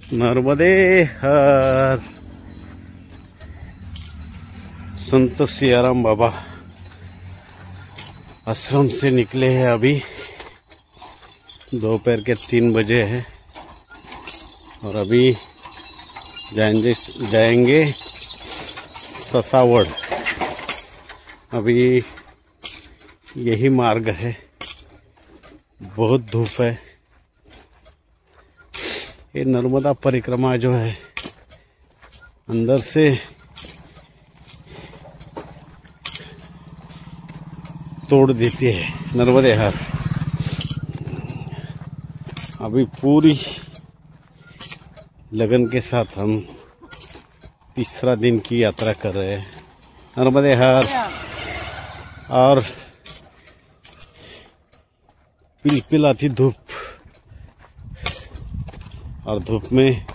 नर्मदे हर। संत सियाराम बाबा आश्रम से निकले हैं। अभी दोपहर के 3 बजे हैं और अभी जाएंगे ससावड़। अभी यही मार्ग है, बहुत धूप है। ये नर्मदा परिक्रमा जो है अंदर से तोड़ देती है। नर्मदे हर। अभी पूरी लगन के साथ हम तीसरा दिन की यात्रा कर रहे हैं नर्मदे हर। और पिलपिलाती धूप और धूप में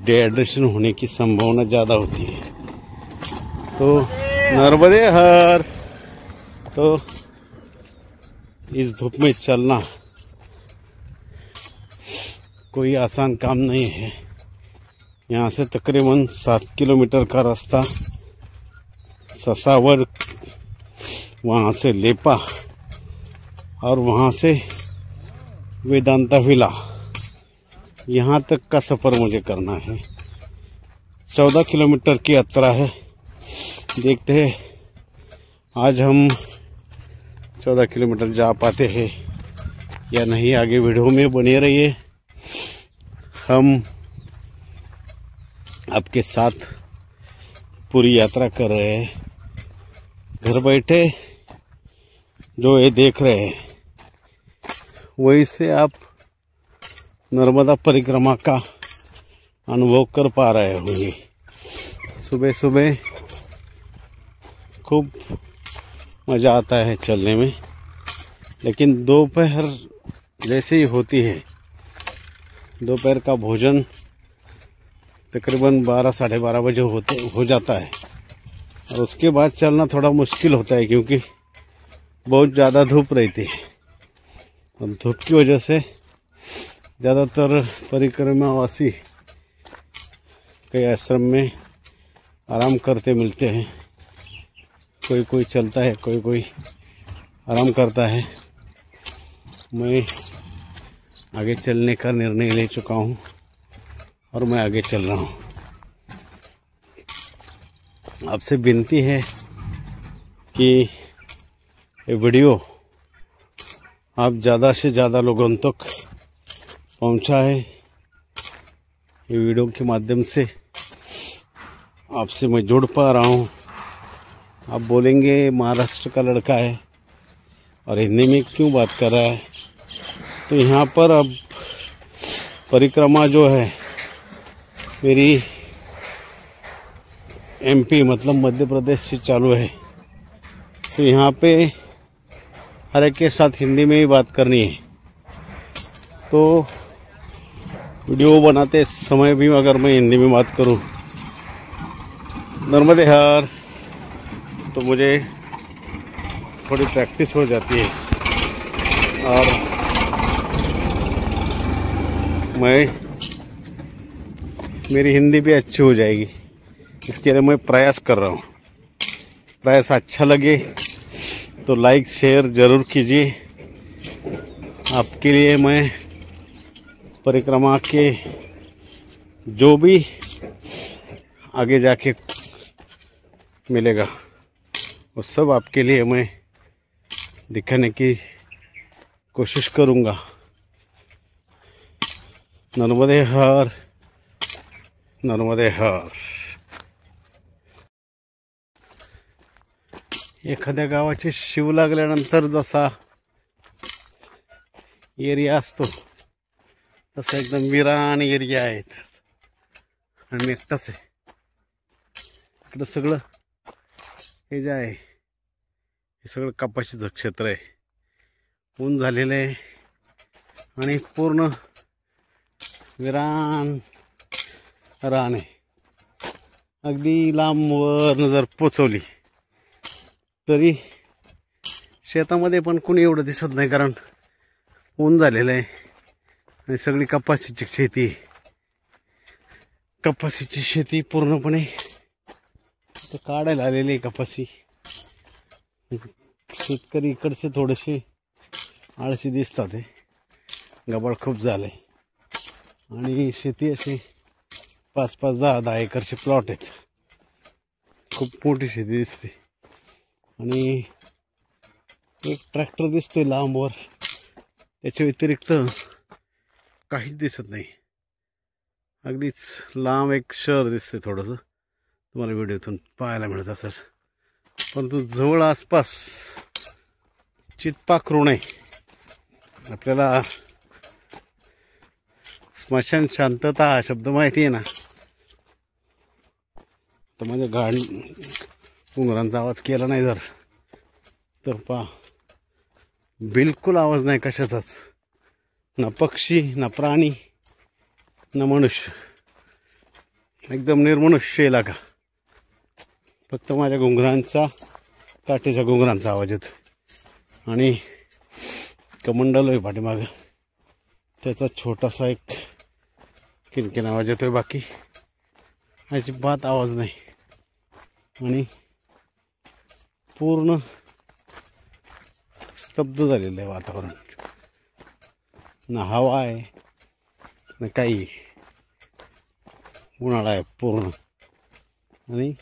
डिहाइड्रेशन होने की संभावना ज़्यादा होती है, तो नर्मदे हर। तो इस धूप में चलना कोई आसान काम नहीं है। यहाँ से तकरीबन 7 किलोमीटर का रास्ता ससावड़, वहाँ से लेपा और वहाँ से वेदांता विला, यहाँ तक का सफ़र मुझे करना है। 14 किलोमीटर की यात्रा है। देखते हैं आज हम 14 किलोमीटर जा पाते हैं या नहीं। आगे वीडियो में बने रहिए। हम आपके साथ पूरी यात्रा कर रहे हैं। घर बैठे जो ये देख रहे हैं वही से आप नर्मदा परिक्रमा का अनुभव कर पा रहे होंगे। सुबह सुबह खूब मज़ा आता है चलने में, लेकिन दोपहर जैसे ही होती है, दोपहर का भोजन तकरीबन 12 साढ़े 12 बजे हो जाता है और उसके बाद चलना थोड़ा मुश्किल होता है, क्योंकि बहुत ज़्यादा धूप रहती है। और धूप की वजह से ज़्यादातर परिक्रमावासी कई आश्रम में आराम करते मिलते हैं। कोई कोई चलता है, कोई कोई आराम करता है। मैं आगे चलने का निर्णय ले चुका हूँ और मैं आगे चल रहा हूँ। आपसे विनती है कि ये वीडियो आप ज़्यादा से ज़्यादा लोगों तक पहुँचाए। ये वीडियो के माध्यम से आपसे मैं जुड़ पा रहा हूँ। आप बोलेंगे महाराष्ट्र का लड़का है और हिंदी में क्यों बात कर रहा है, तो यहाँ पर अब परिक्रमा जो है मेरी MP मतलब मध्य प्रदेश से चालू है। तो यहाँ पे हर एक के साथ हिंदी में ही बात करनी है। तो वीडियो बनाते समय भी अगर मैं हिंदी में बात करूं नर्मदे हर, तो मुझे थोड़ी प्रैक्टिस हो जाती है और मेरी हिंदी भी अच्छी हो जाएगी। इसके लिए मैं प्रयास कर रहा हूँ। प्रयास अच्छा लगे तो लाइक शेयर ज़रूर कीजिए। आपके लिए मैं परिक्रमा के जो भी आगे जाके मिलेगा वो सब आपके लिए मैं दिखाने की कोशिश करूँगा। नर्मदे हर, नर्मदे हर। एखाद्या गावाची शिव लागल्यानंतर जसा एरिया असतो तसा एकदम विरान एरिया आहे आणि मी एकटाच आहे इकडं। सगळं हे जे आहे हे सगळं कपाशीचं क्षेत्र आहे। ऊन झालेलं आहे आणि पूर्ण विरान रान आहे। अगदी लांबवर जर पोचवली तरी शेतामध्ये पण कोणी एवढं दिसत नाही, कारण ऊन झालेलं आहे आणि सगळी कपाशीची शेती कपासीची शेती पूर्णपणे काढायला आलेली आहे. कपासी शेतकरी इकडचे थोडेसे आळशी दिसतात. हे गबाळ खूप झाले आणि शेती अशी 5-5, 10-10 एकरचे प्लॉट आहेत. खूप मोठी शेती दिसते आणि एक ट्रॅक्टर दिसतोय लांबवर. त्याच्या व्यतिरिक्त काहीच दिसत नाही. अगदीच लांब एक शहर दिसते थोडंसं, तुम्हाला व्हिडिओतून पाहायला मिळत असेल. परंतु जवळ आसपास चित्पाखरू आहे. आपल्याला स्मशान शांतता हा शब्द माहिती आहे ना. तर माझ्या गाडी उंदरांचा आवाज केला नाही जर तर पहा, बिलकुल आवाज नाही कशाचाच. ना पक्षी, ना प्राणी, ना मनुष्य. एकदम निर्मनुष्य इलाका. फक्त माझ्या घुंगरांचा, काठीच्या घुंगरांचा आवाज येतो आणि कमंडल आहे पाठीमागं, त्याचा छोटासा एक किनकिन आवाज येतोय. बाकी अजिबात आवाज नाही आणि पूर्ण स्तब्ध झालेलं आहे वातावरण. ना हवा आहे ना काही. उन्हाळा आहे पूर्ण आणि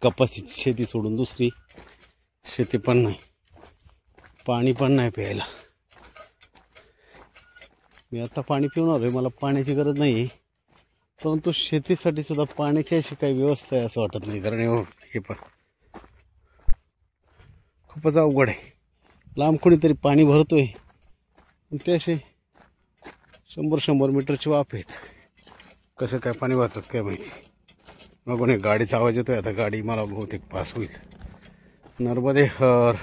कपासीची शेती सोडून दुसरी शेती पण नाही. पाणी पण नाही प्यायला. मी आता पाणी पिऊन आलोय, मला पाण्याची गरज नाही आहे. परंतु शेतीसाठी सुद्धा पाण्याची अशी काही व्यवस्था आहे असं वाटत नाही. कारण हे पण खूपच अवघड आहे. लांब कोणीतरी पाणी भरतोय, ते असे 100-100 मीटरची वाफ आहेत. कसं काय पाणी भरतात काय माहिती. मग एक गाडीचा आवाज येतोय. आता गाडी मला बहुतेक पास होईल. नर्मदे हर,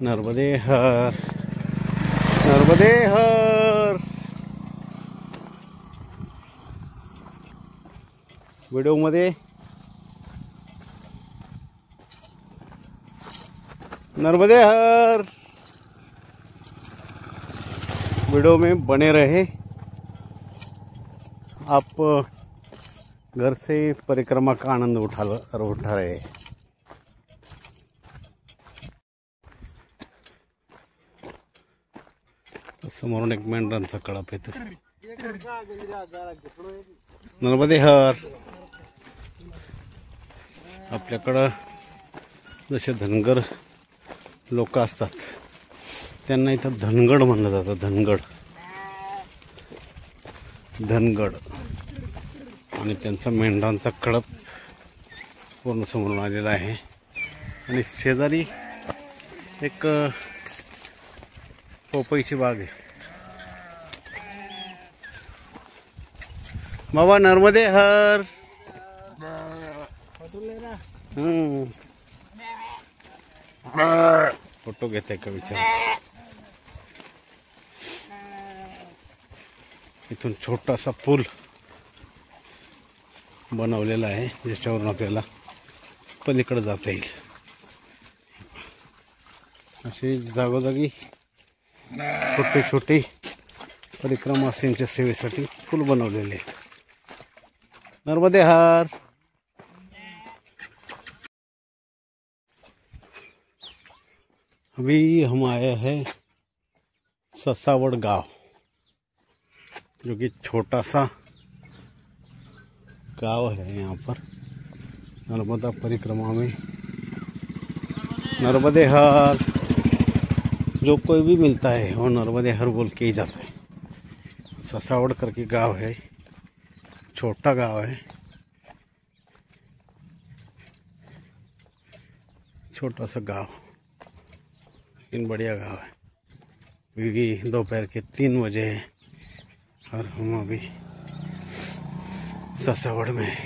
नर्मदे हर, नर्मदे हर. व्हिडिओमध्ये नर्मदे हर, वीडियो में बने रहे. आप घर से परिक्रमा का आनंद उठा रहे हैं. समोरून एक मेंढरांचा कळप येतो. नर्मदे हर. आपल्याकडं जसे धनगर लोक असतात त्यांना इथं धनगड म्हणलं जातं. धनगड, धनगड. आणि त्यांचा मेंढरांचा कळप पूर्ण समोरून आलेला आहे. आणि शेजारी एक पोपईची बाग आहे. बाबा नर्मदे हर. फोटो घेते का विचार. इथून छोटासा पूल बनवलेला आहे ज्याच्यावरून आपल्याला पलीकडे जाता येईल. अशी जागोजागी छोटे छोटे परिक्रमासींच्या सेवेसाठी पूल बनवलेले आहे. नर्मदे हर. अभी हम आए हैं ससावड़ गांव, जो कि छोटा सा गांव है. यहाँ पर नर्मदा परिक्रमा में नर्मदे हर जो कोई भी मिलता है वो नर्मदे हर बोल के ही जाता है. ससावड़ करके गांव है, छोटा गांव है, छोटा सा गांव लेकिन बढ़िया गांव है. क्योंकि दोपहर के 3 बजे है और हम अभी ससावड़ में.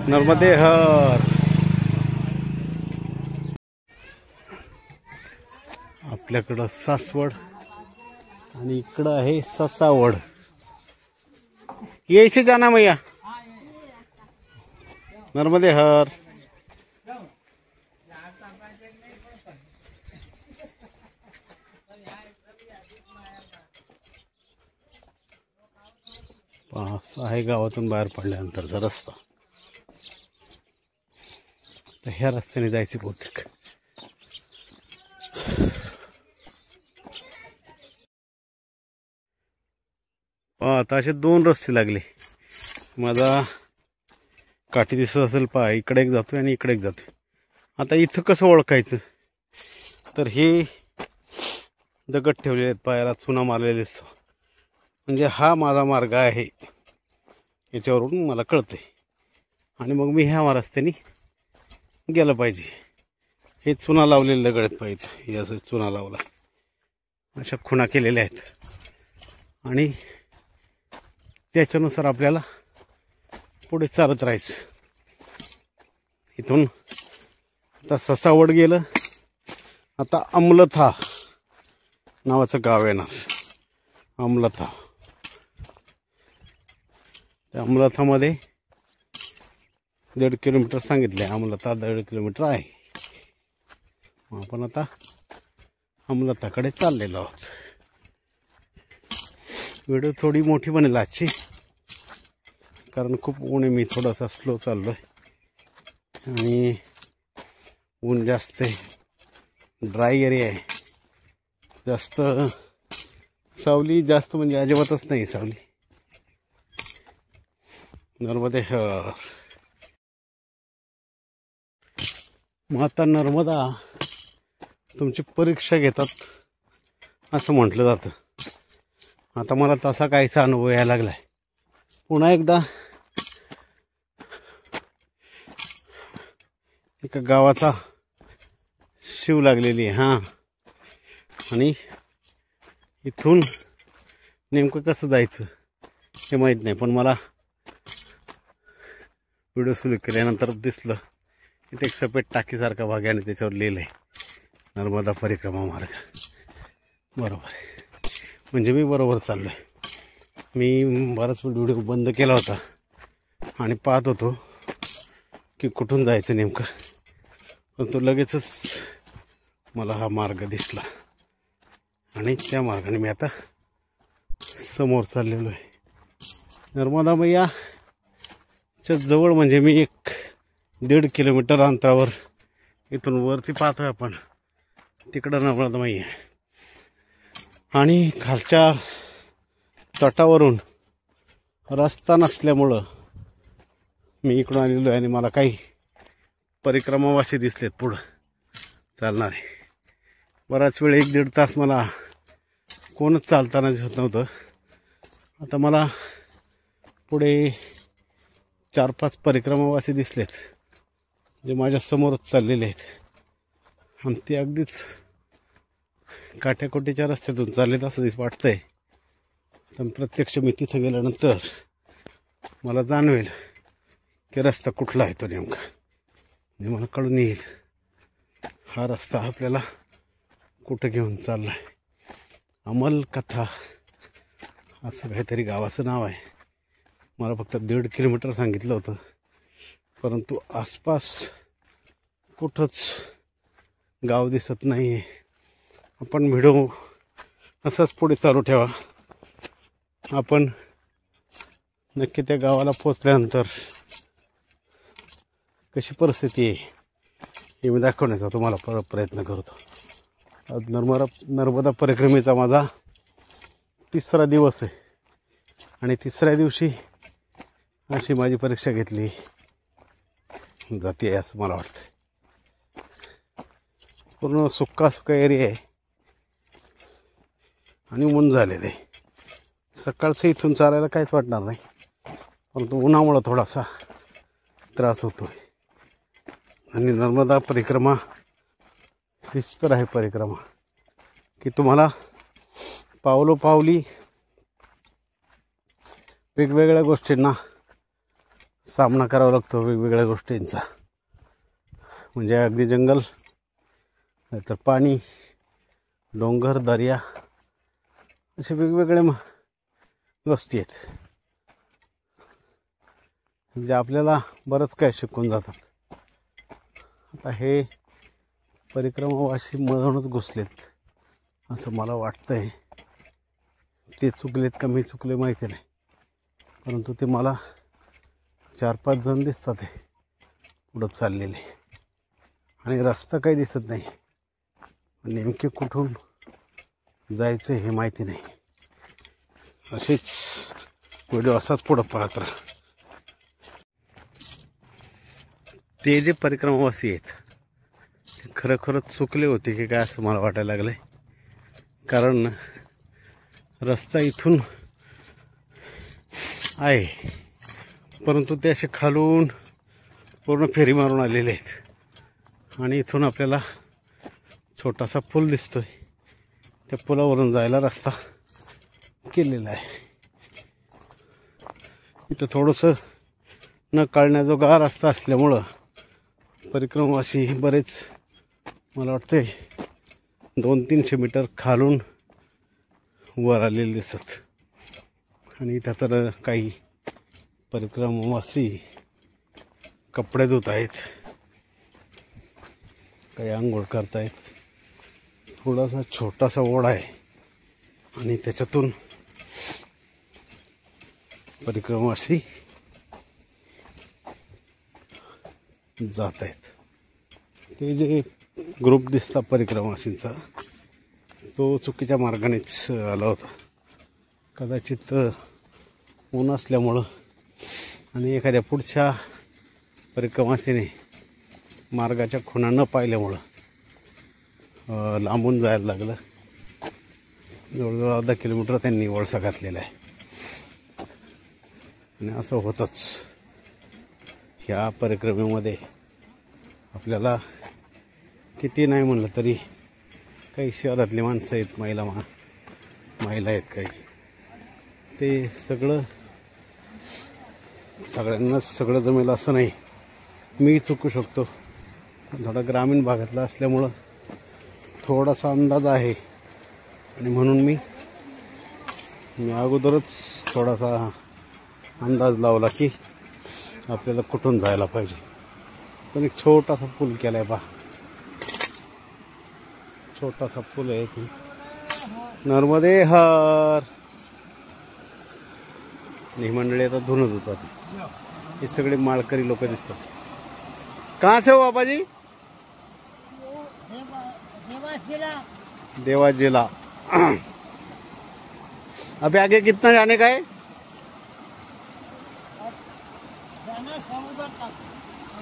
नर्मदे हर. आपल्याकडं सासवड आणि इकडं आहे ससावड. ये इसे जाना मैया. नर्मदे हर. आहे गावातून बाहेर पडल्यानंतरचा रस्ता. तर ह्या रस्त्याने जायचे बहुतेक. आता असे 2 रस्ते लागले. माझा काठी दिसत असेल पहा, इकडे एक जातोय आणि इकडे एक जातोय. आता इथं कसं ओळखायचं, तर हे दगड ठेवलेले आहेत, पायाला चुना मारलेले दिसतो, म्हणजे हा माझा मार्ग आहे याच्यावरून मला कळतंय. आणि मग मी ह्या रस्त्याने गेलं पाहिजे. हे चुना लावलेले दगड आहेत पाहिजे, हे असं चुना लावला, अशा खुणा केलेल्या आहेत आणि त्याच्यानुसार आपल्याला पुढे चालत राहायचं. इथून आता ससावड गेलं, आता अमलथा नावाचं गाव येणार. अमलथा, त्या अमलथामध्ये 1.5 किलोमीटर सांगितले. अमलथा 1.5 किलोमीटर आहे. आपण आता अमलथाकडे चाललेलो आहोत. व्हिडिओ थोडी मोठी बनेल आजची, कारण खूप ऊन आहे. मी थोडासा स्लो चाललो आहे आणि ऊन जास्त आहे. ड्राय एरिया आहे, जास्त सावली जास्त म्हणजे अजिबातच नाही सावली. नर्मदे हर माता नर्मदा तुमची परीक्षा घेतात असं म्हटलं जातं. आता मला तसा काहीसा अनुभव यायला लागलाय. पुन्हा एकदा एका गावाचा शिव लागलेली आहे. हां, आणि इथून नेमकं कसं जायचं हे माहीत नाही, पण मला व्हिडिओ सुरू केल्यानंतर दिसलं इथे एक सफेद टाकीसारखा भाग आहे आणि त्याच्यावर लिहिलं आहे नर्मदा परिक्रमा मार्ग. बरोबर आहे, म्हणजे मी बरोबर चाललो आहे. मी बराच व्हिडिओ बंद केला होता आणि पाहत होतो की कुठून जायचं नेमकं, पण तो लगेचच मला हा मार्ग दिसला आणि त्या मार्गाने मी आता समोर चाललेलो आहे. नर्मदा मैयाच्या जवळ म्हणजे मी 1.5 किलोमीटर अंतरावर इथून वरती पाहतोय आपण, तिकडं नर्मदा मैया आहे. आणि खालच्या तटावरून रस्ता नसल्यामुळं मी इकडून आलेलो आहे आणि मला काही परिक्रमावासी दिसलेत पुढं चालणारे. बराच वेळ 1-1.5 तास मला कोणच चालताना दिसत नव्हतं. आता मला पुढे 4-5 परिक्रमावासी दिसलेत जे माझ्या समोरच चाललेले आहेत आणि ते अगदीच काठ्याकोटीच्या रस्त्यातून चाललेत असं वाटतंय. पण प्रत्यक्ष मी तिथं गेल्यानंतर मला जाणवेल की रस्ता कुठला आहे तो नेमका, म्हणजे मला कळून येईल हा रस्ता आपल्याला कुठं घेऊन चालला आहे. अमलकथा असं काहीतरी गावाचं नाव आहे. मला फक्त 1.5 किलोमीटर सांगितलं होतं, परंतु आसपास कुठंच गाव दिसत नाही आहे. आपण व्हिडिओ असाच पुढे चालू ठेवा. आपण नक्की त्या गावाला पोचल्यानंतर कशी परिस्थिती आहे हे मी दाखवण्याचा तुम्हाला प्रयत्न करतो. आज नर्मदा परिक्रमेचा माझा 3रा दिवस आहे आणि 3ऱ्या दिवशी अशी माझी परीक्षा घेतली जाते असं मला वाटतं. पूर्ण सुक्का एरिया आहे आणि ऊन झालेलं आहे. सकाळचं इथून चालायला काहीच वाटणार नाही, परंतु उन्हामुळं थोडासा त्रास होतो आहे. आणि नर्मदा परिक्रमा हीच तर आहे परिक्रमा की तुम्हाला पावलोपावली वेगवेगळ्या गोष्टींना सामना करावा लागतो. वेगवेगळ्या गोष्टींचा म्हणजे अगदी जंगल, नाहीतर पाणी, डोंगर, दर्या असे वेगवेगळे गोष्टी आहेत म्हणजे आपल्याला बरंच काय शिकून जातात. आता हे परिक्रमावासी मधूनच घुसलेत असं मला वाटतंय. ते चुकलेत का मी चुकले माहिती नाही, परंतु ते मला 4-5 जण दिसतात आहे पुढं चाललेले आणि रस्ता काही दिसत नाही. नेमके कुठून जायचं हे माहिती नाही. असेच व्हिडिओ असाच पुढं पाहत राहा. ते जे परिक्रमावासी आहेत ते खरोखरच चुकले होते की काय असं मला वाटायला लागलं आहे. कारण रस्ता इथून आहे परंतु ते असे खालून पूर्ण फेरी मारून आलेले आहेत आणि इथून आपल्याला छोटासा पूल दिसतोय. त्या पुलावरून जायला रस्ता केलेला आहे. इथं थोडंसं न कळण्याजोगा रस्ता असल्यामुळं परिक्रमावासी बरेच मला वाटते 200-300 मीटर खालून वर आलेले दिसतात. आणि इथं तर काही परिक्रमावासी कपडे धुत आहेत, काही आंघोळ करतायत. थोडासा छोटासा ओढा आहे आणि त्याच्यातून परिक्रमावासी जात आहेत. ते जे ग्रुप दिसता परिक्रमावासींचा तो चुकीच्या मार्गानेच आला होता. कदाचित ऊन असल्यामुळं आणि एखाद्या पुढच्या परिक्रमावासीने मार्गाच्या खुणा न पाहिल्यामुळं लांबून जायला लागलं. जवळजवळ अर्धा किलोमीटर त्यांनी वळसा घातलेला आहे. आणि असं होतंच ह्या परिक्रमेमध्ये. आपल्याला किती नाही म्हणलं तरी काही शहरातली माणसं आहेत, महिला आहेत काही, ते सगळ्यांनाच सगळं जमेल असं नाही. मी चुकू शकतो. थोडा ग्रामीण भागातला असल्यामुळं थोडासा अंदाज आहे आणि म्हणून मी अगोदरच थोडासा अंदाज लावला की आपल्याला कुठून जायला पाहिजे. पण एक छोटासा पूल केला आहे पहा. छोटासा पूल आहे की नर्मदे हर. ही मंडळी आता धुणं धुतात. हे सगळे माळकरी लोक दिसतात. कहाँ से हो बाबा जी? देवास जिला. अभी आगे कितना जाने का है?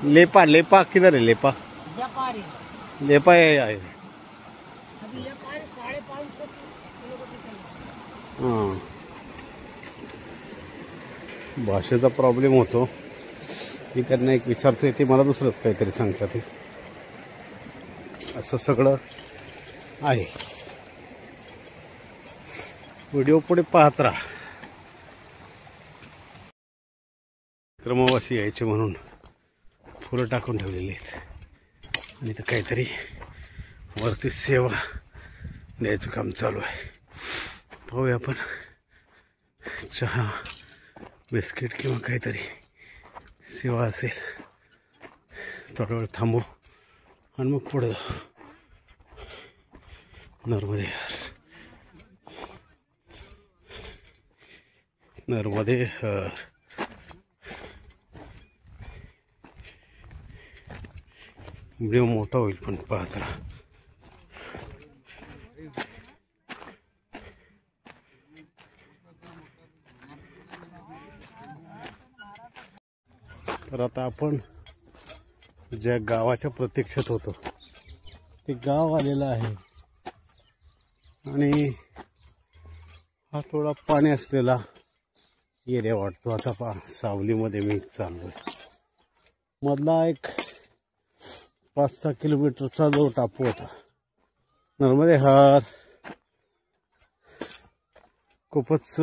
लेपा किधर है? लेपा है. हाँ, भाषेचा प्रॉब्लेम होतो. मी त्यांना एक विचारतोय ते मला दुसरंच काहीतरी सांगतात. असं सगळं आहे. व्हिडिओ पुढे पाहत राहा. क्रमवासी यायचे म्हणून फुलं टाकून ठेवलेली आहेत आणि इथं काहीतरी वरती सेवा द्यायचं काम चालू आहे. पाहूया आपण चहा बिस्किट किंवा काहीतरी सेवा असेल. थोडा वेळ थांबू आणि मग पुढे जाऊ. नर्मदे हर, नर्मदे हर. व्हिडिओ मोठा होईल पण पाहत राहा. तर आता आपण ज्या गावाच्या प्रतीक्षेत होतो ते गाव आलेलं आहे आणि हा थोडा पाणी असलेला एरिया वाटतो. आता पहा सावलीमध्ये मी चाललोय. मधला एक 5-6 किलोमीटरचा जो टापू होता नर्मदे हर खूपच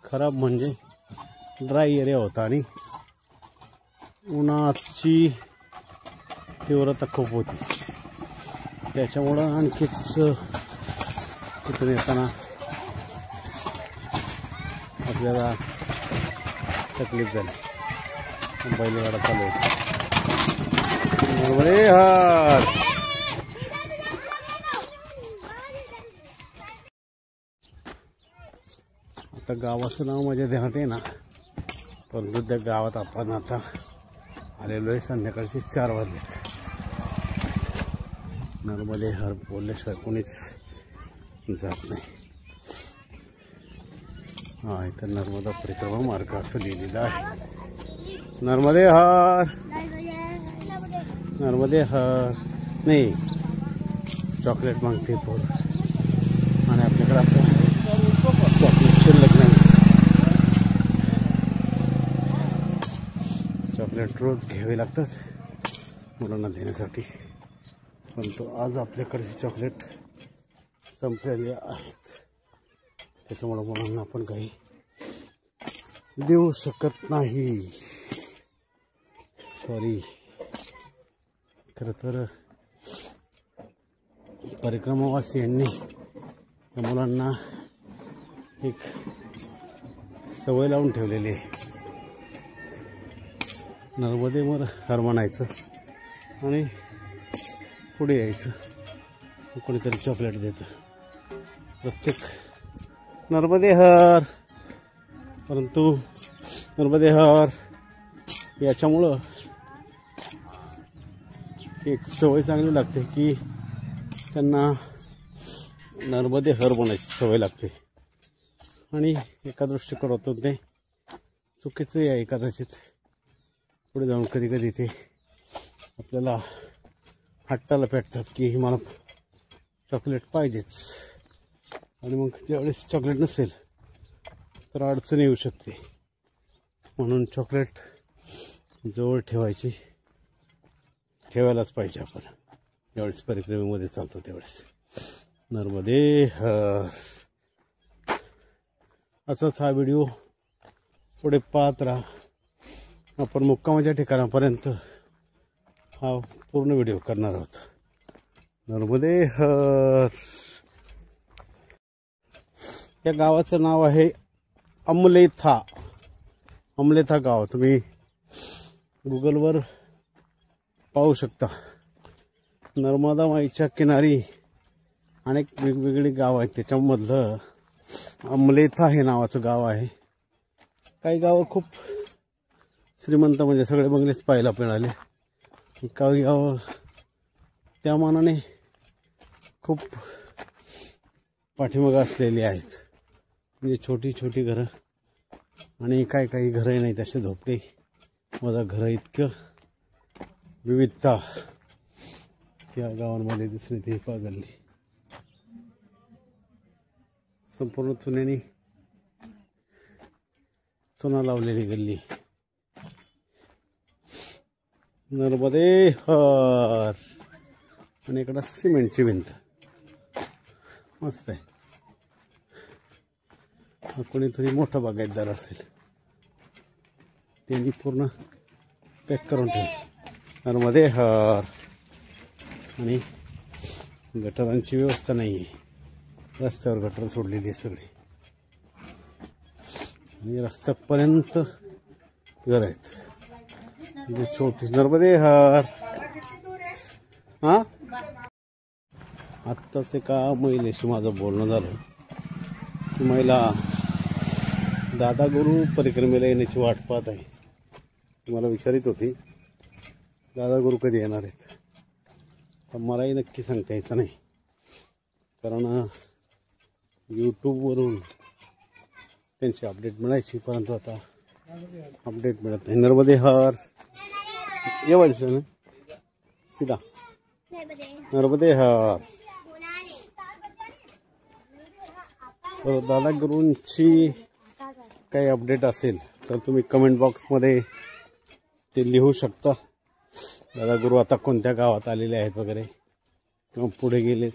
खराब म्हणजे ड्राय एरिया होता आणि उन्हाची तीव्रता खूप होती. त्याच्यामुळं आणखीच तिथून येताना आपल्याला तकलीफ झाली. बैलगाडा चालू होती. नर्मदे हर. गावाचं नाव माझ्या ध्यानात आहे ना, परंतु त्या गावात आपण आता आलेलो आहे. संध्याकाळचे 4 वाजले. नर्मदे हर बोलल्याशिवाय कोणीच जात नाही. हा इथं नर्मदा परिक्रमा मार्ग असं लिहिलेलं आहे. नर्मदे हर, नर्मदे हर. नाही, चॉकलेट मागते पोर आणि आपल्याकडे आता चॉकलेट शिल्लक नाही. चॉकलेट रोज घ्यावे लागतात मुलांना देण्यासाठी, परंतु आज आपल्याकडचे चॉकलेट संपलेले आहेत. त्याच्यामुळं मुलांना आपण काही देऊ शकत नाही. सॉरी. खरं तर परिक्रमावासियांनी त्या मुलांना एक सवय लावून ठेवलेली आहे. नर्मदेवर हर म्हणायचं आणि पुढे यायचं, कोणीतरी चॉकलेट देतं. प्रत्येक नर्मदे हर. परंतु नर्मदे हर याच्यामुळं एक सवय चांगली लागते की त्यांना नर्मदे हर म्हणायची सवय लागते. आणि एका दृष्टीकोनातून ते चुकीचं आहे कदाचित. पुढे जाऊन कधी कधी ते आपल्याला हट्टाला पेटतात की मला चॉकलेट पाहिजेच. आणि मग ज्यावेळेस चॉकलेट नसेल तर अडचण येऊ शकते. म्हणून चॉकलेट जवळ ठेवायलाच पाहिजे आपण ज्यावेळेस परिक्रमेमध्ये चालतो त्यावेळेस. नर्मदे हर. असाच हा व्हिडिओ पुढे पाहत राहा. आपण मुक्कामाच्या ठिकाणापर्यंत हा पूर्ण व्हिडिओ करणार आहोत. नर्मदे हर. या गावाचं नाव आहे अमलेथा. अमलेथा गाव तुम्ही गुगलवर पाहू शकता. नर्मदा माईच्या किनारी अनेक वेगवेगळी गाव आहेत, त्याच्यामधलं अमलेथा हे नावाचं गाव आहे. काही गावं खूप श्रीमंत म्हणजे सगळे बंगलेच पाहायला मिळाले. काही गावं त्या मानाने खूप पाठीमागं असलेली आहेत, म्हणजे छोटी छोटी घरं आणि काही घरं नाहीत असे झोपडे माझा घरं. इतकं विविधता या गावांमध्ये दिसून येते. गल्ली संपूर्ण चुन्यानी चुना लावलेली गल्ली. नर्मदे हर. आणि इकडं सिमेंटची भिंत मस्त आहे. कोणीतरी मोठा बागायतदार असेल त्यांनी पूर्ण पॅक करून ठेवलं. नर्मदे हर. आणि गटारांची व्यवस्था नाही आहे. रस्त्यावर गटर सोडलेली आहे सगळी आणि रस्त्यापर्यंत घर आहेत. म्हणजे छोटी. नर्मदे हर. हां आत्ताच एका महिलेशी माझं बोलणं झालं. ती महिला दादा गुरु परिक्रमेला येण्याची वाट पाहत आहे. मला विचारित होती दादा गुरु कधी येणार आहेत. तर मलाही नक्की सांगता यायचं नाही, कारण यूट्यूबवरून त्यांची अपडेट मिळायची, परंतु आता अपडेट मिळत नाही. नर्मदे हर. येवायचं ना सीधा. नर्मदे हर. तर दादा गुरूंची काही अपडेट असेल तर तुम्ही कमेंट बॉक्समध्ये ते लिहू शकता. दादा गुरु आता कोणत्या गावात आलेले आहेत वगैरे किंवा पुढे गेलेत.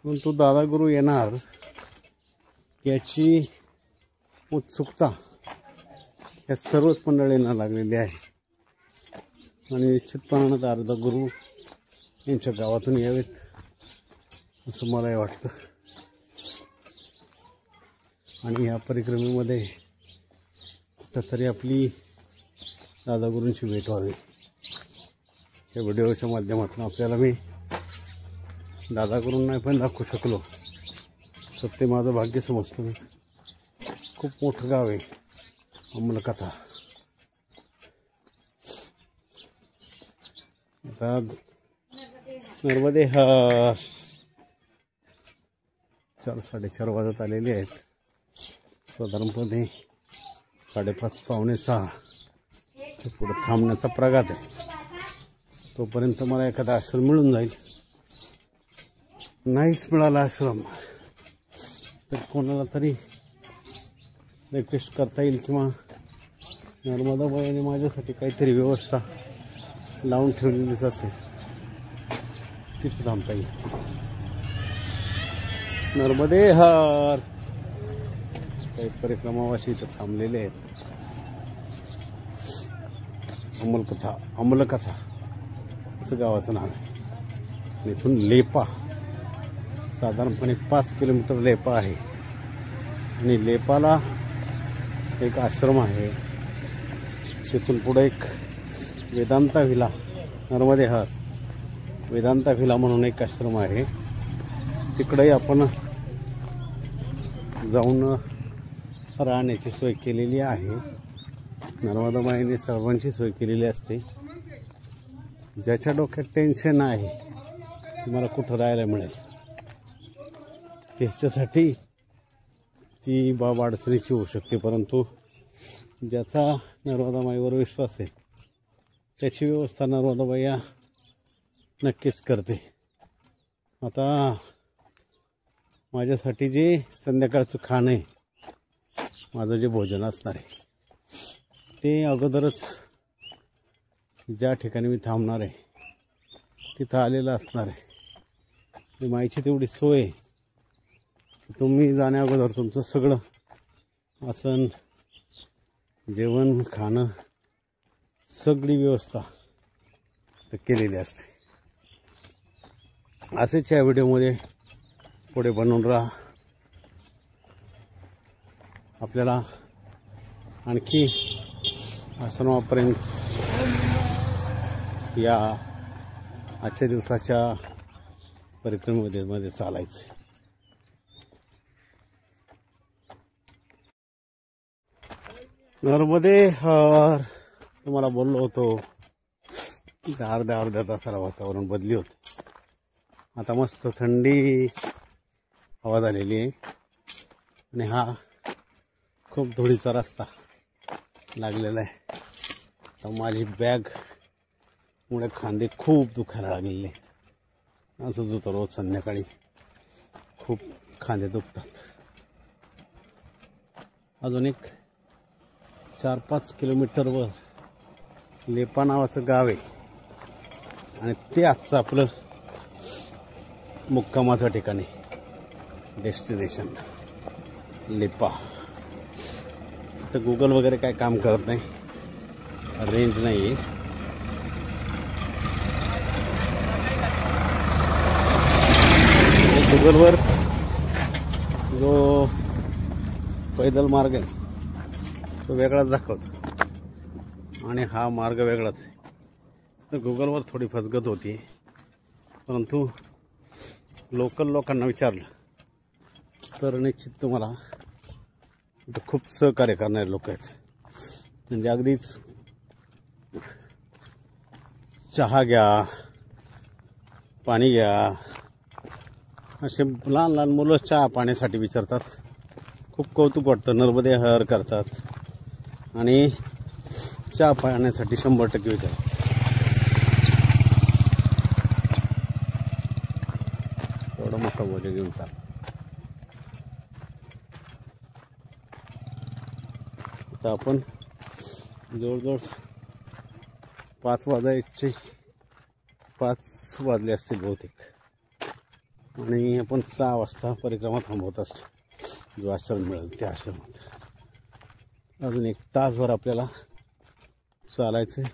परंतु दादा गुरु येणार याची उत्सुकता या सर्वच मंडळींना लागलेली आहे. आणि निश्चितपणानं दादा गुरु यांच्या गावातून यावेत असं मलाही वाटतं. आणि या परिक्रमेमध्ये कुठंतरी आपली दादा गुरूंची भेट व्हावी. या व्हिडिओच्या माध्यमातून आपल्याला मी दादा गुरूंना पण दाखवू शकलो तर ते माझं भाग्य समजतो मी. खूप मोठं गाव आहे अंमलकथा. आता नर्मदे हर 4-4:30 वाजत आलेले आहेत. साधारणपणे 5:30 पावणे 6 पुढे थांबण्याचा प्रघात आहे. तोपर्यंत मला एखादा आश्रम मिळून जाईल. नाहीच मिळाला आश्रम तर कोणाला तरी रिक्वेस्ट करता येईल किंवा नर्मदाबाईने माझ्यासाठी काहीतरी व्यवस्था लावून ठेवलेलीच असेल, तिथे थांबता येईल. नर्मदे हर. काही परिक्रमावासी इथं थांबलेले आहेत. अंमलकथा असं गावाचं नाव आहे. इथून लेपा साधारणपणे 5 किलोमीटर लेपा आहे. आणि लेपाला एक आश्रम आहे. तिथून पुढे एक वेदांता व्हिला, नर्मदे हर वेदांता व्हिला म्हणून एक आश्रम आहे. तिकडेही आपण जाऊन राहण्याची सोय केलेली आहे. नर्मदाबाईने सर्वांची सोय केलेली असते. ज्याच्या डोक्यात टेन्शन आहे की मला कुठं राहायला मिळेल, त्याच्यासाठी ती बाब अडचणीची होऊ शकते. परंतु ज्याचा नर्मदाबाईवर विश्वास आहे त्याची व्यवस्था नर्मदाबाई नक्कीच करते. आता माझ्यासाठी जे संध्याकाळचं खाणं आहे, माझं जे भोजन असणार आहे, ते अगोदरच ज्या ठिकाणी मी थांबणार आहे तिथं आलेलं असणार आहे. माईची तेवढी सोय आहे. तुम्ही जाण्या अगोदर तुमचं सगळं आसन, जेवण, खाणं, सगळी व्यवस्था तर केलेली असते. असेच या व्हिडिओमध्ये पुढे बनवून राहा. आपल्याला आणखी आश्रमापर्यंत या आजच्या दिवसाच्या परिक्रमेमध्ये चालायचं. नर्मदे हर. तुम्हाला बोललो होतो अर्ध्या तासाला वातावरण बदली होते. आता मस्त थंडी हवा झालेली आहे आणि हा खूप धुळीचा रस्ता लागलेला आहे. तर माझी बॅग मुळे खांदे खूप दुखायला लागलेले. असंच होतं रोज संध्याकाळी, खूप खांदे दुखतात. अजून एक 4-5 किलोमीटरवर लेपा नावाचं गाव आहे आणि ते आजचं आपलं मुक्कामाचं ठिकाण आहे, डेस्टिनेशन लेपा. तर गुगल वगैरे काय काम करत नाही, रेंज नाही आहे. गुगलवर जो पैदल मार्ग आहे तो वेगळाच दाखवतो आणि हा मार्ग वेगळाच आहे. तर गुगलवर थोडी फसगत होती, परंतु लोकल लोकांना विचारलं तर निश्चित तुम्हाला इथं खूप सहकार्य करणारे लोक आहेत. म्हणजे अगदीच चहा घ्या, पाणी घ्या, असे लहान लहान मुलं चहा पाण्यासाठी विचारतात. खूप कौतुक वाटतं. नर्मदे हर करतात आणि चहा पाण्यासाठी 100% विचारतात. एवढा मोठा बोजा घेऊन चाल. आता आपण जवळजवळ 5 वाजायचे 5 वाजले असतील बहुतेक आणि आपण 6 वाजता परिक्रमा थांबवत असतो. जो आश्रम मिळेल त्या आश्रमात अजून 1 तासभर आपल्याला चालायचं आहे.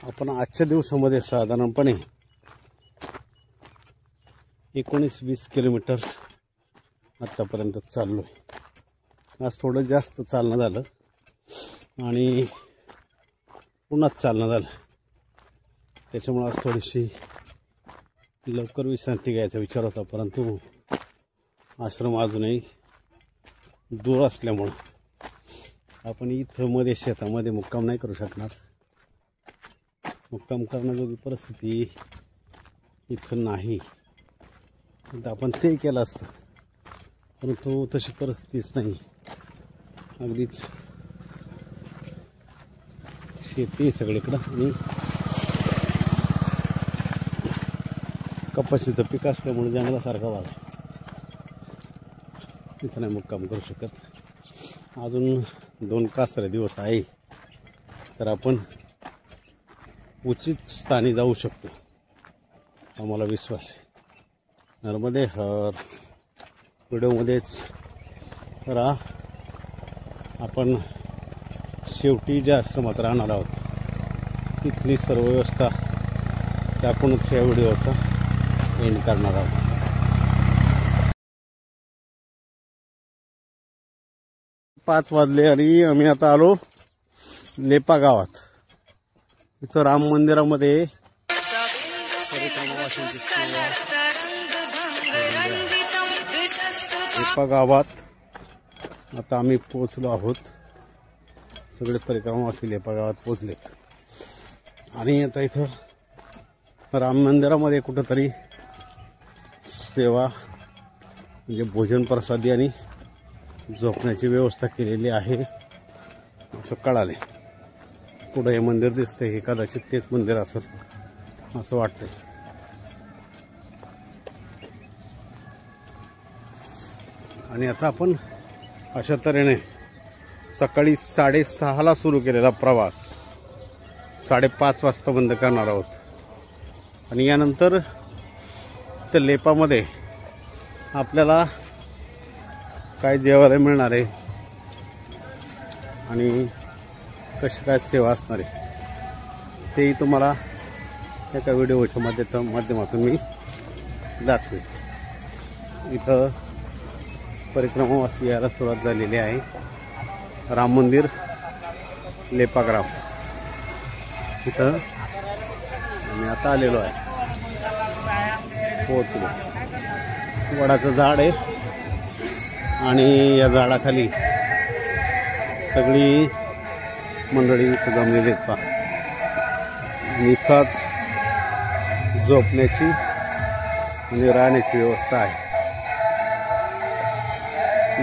आपण आजच्या दिवसामध्ये साधारणपणे 19-20 किलोमीटर आत्तापर्यंत चाललो आहे. आज थोडं जास्त चालणं झालं आणि पुन्हाच चालणं झालं. त्याच्यामुळं आज थोडीशी लवकर विश्रांती घ्यायचा विचार होता, परंतु आश्रम अजूनही दूर असल्यामुळं आपण इथं मध्ये शेतामध्ये मुक्काम नाही करू शकणार. मुक्काम करण्याजोगी परिस्थिती इथं नाही. तर आपण ते केलं असतं, परंतु तशी परिस्थितीच नाही. अगदीच शेती सगळीकडं आणि कपाशीचं पीक असल्यामुळे जंगलासारखा भाग इथं नाही मुक्काम करू शकत. अजून 2 कासरे दिवस आहे, तर आपण उचित स्थानी जाऊ शकतो, आम्हाला विश्वास आहे. नर्मदे हर व्हिडिओमध्येच राहा. आपण शेवटी ज्या आश्रमात राहणार आहोत तिथली सर्व व्यवस्था टाकूनच या व्हिडिओचा एंड करणार आहोत. पाच वाजले आणि आम्ही आता आलो लेपा गावात. इथं राम मंदिरामध्ये लेपा गावात आता आम्ही पोहोचलो आहोत. सगळे परिक्रमावासी लेपा गावात पोहोचलेत आणि आता इथं राम मंदिरामध्ये कुठंतरी सेवा म्हणजे भोजन प्रसादी आणि झोपण्याची व्यवस्था केलेली आहे असं कळाले. पुढे हे मंदिर दिसतंय, हे कदाचित तेच मंदिर असेल असं वाटतंय. आणि आता आपण अशा तऱ्हेने सकाळी 6:30ला सुरू केलेला प्रवास 5:30 वाजता बंद करणार आहोत. आणि यानंतर त्या लेपामध्ये आपल्याला काय जेवायला मिळणार आहे आणि कशी काय सेवा असणार आहे तेही तुम्हाला एका व्हिडिओच्या माध्यमातून मी दाखवेन. इथं परिक्रमावासी यायला सुरुवात झालेली आहे. राम मंदिर लेपाग्राम इथं आम्ही आता आलेलो आहे, पोहोचलो. वडाचं झाड आहे आणि या झाडाखाली सगळी मंडळी इथं जमलेली आहेत पहा. इथंच झोपण्याची आणि राहण्याची व्यवस्था आहे.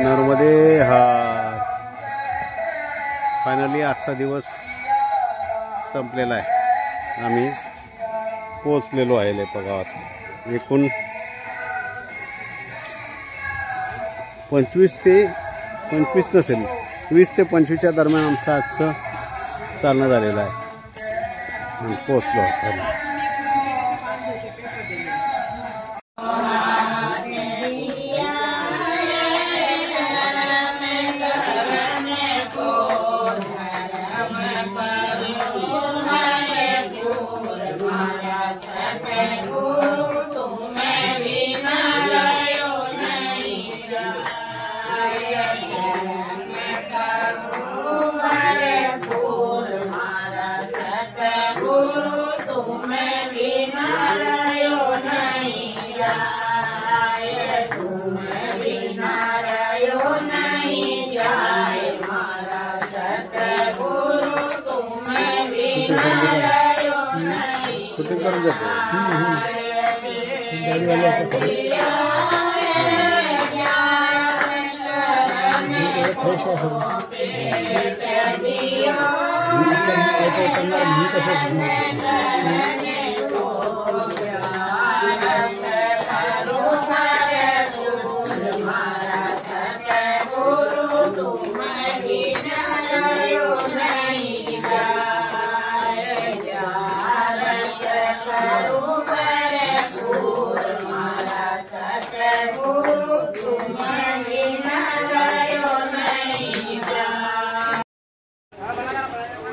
नर्मदे हा फायनली आजचा दिवस संपलेला आहे. आम्ही पोहोचलेलो आहे लेपा गावात. एकूण 25 ते 25 नसेल 20 ते 25च्या दरम्यान आमचं आजचं चालणं झालेलं आहे आणि पोहोचलो आहोत.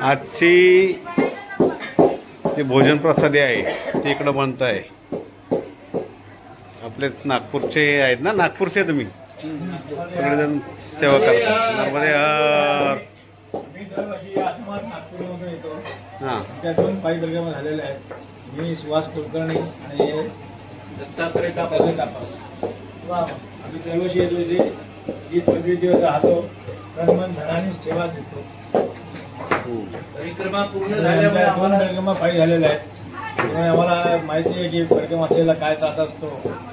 आजची ते भोजन प्रसादी आहे ते इकडं बनत आहे. आपलेच नागपूरचे आहेत ना, नागपूरचे तुम्ही सगळेजण सेवा करतात. नर्मदे हर. हां, त्या 2 पायी परिक्रमा झालेल्या आहेत. मी सुहास कुलकर्णी आणि दत्तात्रय तापस. आम्ही दरवर्षी येतो इथे 20-25 दिवस राहतो, तन मन धनाने सेवा देतो. परिक्रमा पूर्ण आणि झाल्यामुळे आमच्या 2 आम्हाला परिक्रमा पायी झालेल्या आहेत. त्यामुळे आम्हाला माहिती आहे की परिक्रमा असलेला काय त्रास असतो.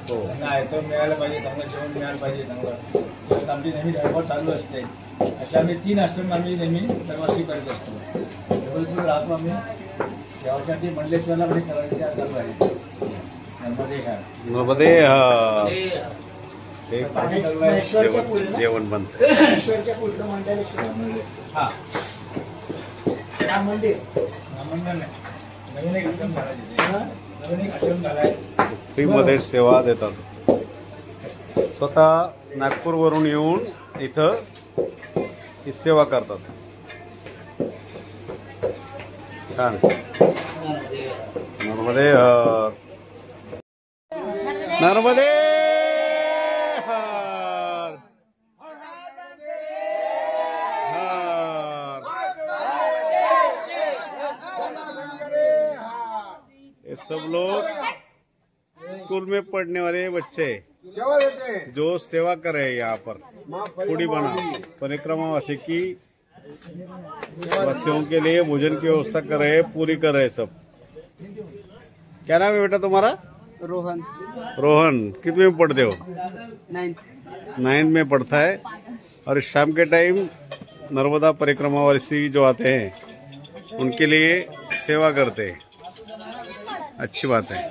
त्यांना आयतं मिळायला पाहिजे, चांगलं जेवण मिळायला पाहिजे, चांगलं. तर आमची नेहमी धडपड चालू असते. अशा आम्ही 3 आश्रम आम्ही नेहमी दरवर्षी करत असतो. जवळजवळ राहतो आम्ही देवासाठी मंडलेश्वरला पण करायची चालू आहे. नर्मदे घाट. नर्मदे हे बाकी चालू आहे. जेवण बनतं. हा राम मंदिर नाही, नवीन एक आश्रम झाला तिथे. नवीन एक आश्रम झालाय. फ्रीमध्ये सेवा देतात. स्वतः नागपूरवरून येऊन इथं ही सेवा करतात. छान. नर्मदे नर्मदे हर. ये सब लोग स्कूल में पढ़ने वाले बच्चे जो सेवा कर रहे हैं यहाँ पर पूड़ी बना परिक्रमा वासी की वासियों के लिए भोजन की व्यवस्था कर रहे हैं, पूरी कर रहे हैं सब. क्या नाम है बेटा तुम्हारा? रोहन. रोहन. कितने में पढ़ते हो? 9th में पढ़ता है. और शाम के टाइम नर्मदा परिक्रमा वासी जो आते हैं उनके लिए सेवा करते हैं. अच्छी बात है.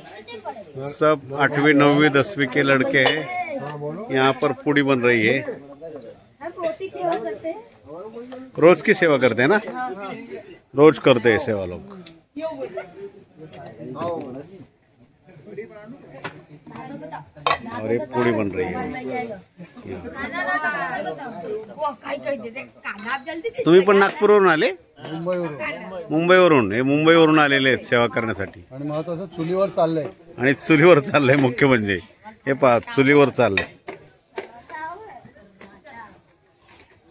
सब 8वीं 9वीं 10वीं के लड़के हैं. यहाँ पर पूड़ी बन रही है. सेवा करते हैं. रोज की सेवा करते हैं ना? रोज करते हैं सेवा लोग. और ये पूड़ी बन रही है. तुम्ही पण नागपूरवरून आले? मुंबईवरून. हे मुंबईवरून आलेले आहेत सेवा करण्यासाठी. आणि महत्वाचं चुलीवर चाललंय. आणि चुलीवर चाललंय. मुख्य म्हणजे हे पहा, चुलीवर चाललंय.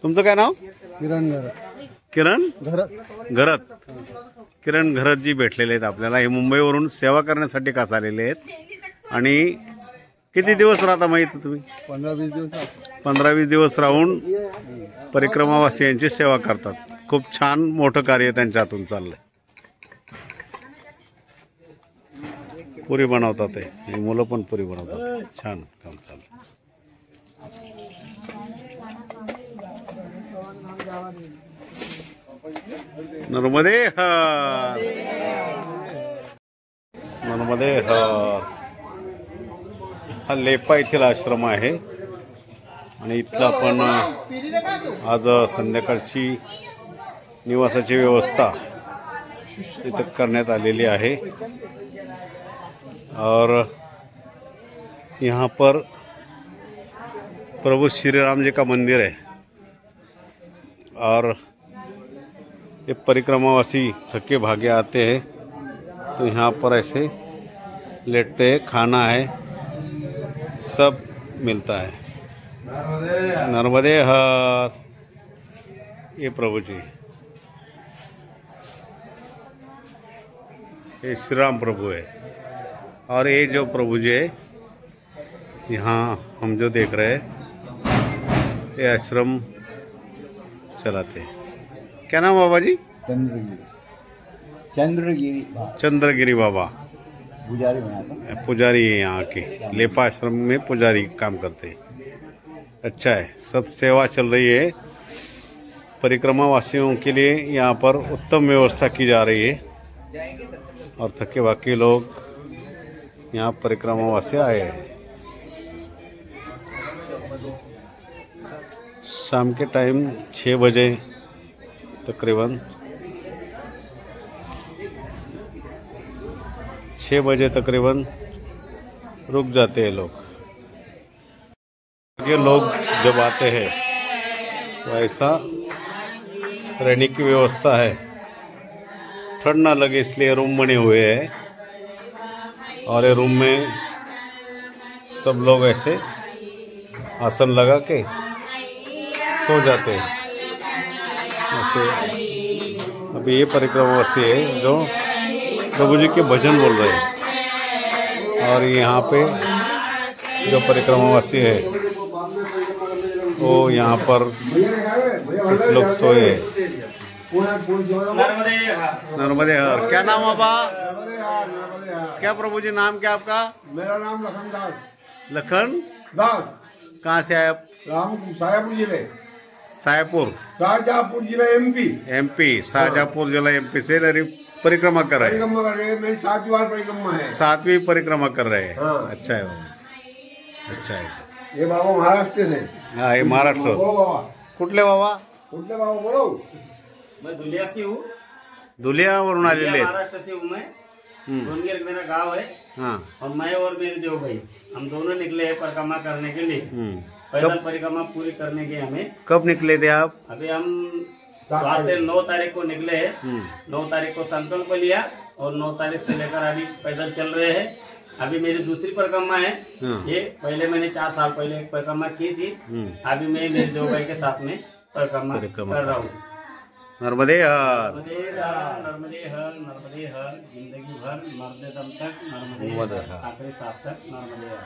तुमचं काय नाव? किरण घरत. किरण घरत. घरत. किरण घरत जी भेटलेले आहेत आपल्याला. हे मुंबईवरून सेवा करण्यासाठी खास आलेले आहेत. आणि किती दिवस राहता माहिती तुम्ही? 15-20 दिवस. 15-20 दिवस राहून परिक्रमावासियांची सेवा करतात. खूप छान मोठं कार्य त्यांच्या हातून चाललंय. पुरी बनवतात ते. ही मुलं पण पुरी बनवतात. छान काम चाललं. नर्मदे हर. नर्मदे हर. हा लेपा येथील आश्रम आहे. आणि इथला पण आज संध्याकाळची निवासाची व्यवस्था इथं करण्यात आलेली आहे. और यहाँ पर प्रभु श्री राम जी का मंदिर है. और ये परिक्रमावासी थके भागे आते हैं तो यहाँ पर ऐसे लेटते हैं. खाना है, सब मिलता है. नर्मदे हर. ये प्रभु जी, ये श्री राम प्रभु है. और ये जो प्रभु जी है यहाँ हम जो देख रहे हैं ये आश्रम चलाते हैं. क्या नाम बाबा जी? चंद्रगिरी बाबा पुजारी बनाता. पुजारी है यहाँ के. लेपा आश्रम में पुजारी काम करते हैं. अच्छा है. सब सेवा चल रही है. परिक्रमा वासियों के लिए यहाँ पर उत्तम व्यवस्था की जा रही है. और थके बाकी लोग यहाँ परिक्रमा वासी आए हैं. शाम के टाइम 6 बजे तकरीबन 6 बजे तकरीबन रुक जाते हैं लोग. ये लोग जब आते हैं तो ऐसा रहने की व्यवस्था है. ठंड ना लगे इसलिए रूम बने हुए हैं. और ये रूम में सब लोग ऐसे आसन लगा के सो जाते हैं. ऐसे अभी ये परिक्रमावासी है जो प्रभु जी के भजन बोल रहे हैं. और यहाँ पे जो परिक्रमावासी है ओ यहाँ पर कुछ लोग सोए हैं। नर्मदे हर। क्या नाम बाबा? क्या प्रभु जी नाम क्या आपका? मेरा नाम लखन दास। लखन दास। कहाँ से आए आप? राम सायापुर जिले, सायपुर शाहजहाँपुर जिला MP। MP। शाहजहाँपुर जिला MP से परिक्रमा कर रहे हैं। परिक्रमा कर रहे हैं, मेरी 7वीं बार परिक्रमा है। 7वीं परिक्रमा कर रहे हैं। हाँ। अच्छा है बाबा, अच्छा है। ये बाबा महाराष्ट्र से। हाँ, ये महाराष्ट्र। बोलो बाबा, कुठले बाबा? कुठले बाबा बोलो। मैं दुलिया से हूँ, धुलियावरून आलेले आहेत। महाराष्ट्र से हूँ मैं। सोनगिर मेरा गांव है। हाँ। और मैं और मेरे देव भाई हम दोनों निकले हैं परिक्रमा करने के लिए। हम्म। पैदल परिक्रमा पूरी करने के हमें। कब निकले थे आप? अभी हम वहाँ से 9 तारीख को निकले हैं। 9 तारीख को संकल्प लिया और 9 तारीख से लेकर अभी पैदल चल रहे हैं। अभी मेरी दूसरी परिक्रमा है। ये पहले मैंने 4 साल पहले एक परिक्रमा की थी। अभी मैं मेरे देव भाई के साथ में परिक्रमा कर रहा हूँ। नर्मदे हर। नर्मदे हर, नर्मदे हर, नर्मदे हर, जिंदगी भर मरते दम तक नर्मदे हर, आखिरी सांस तक नर्मदे हर।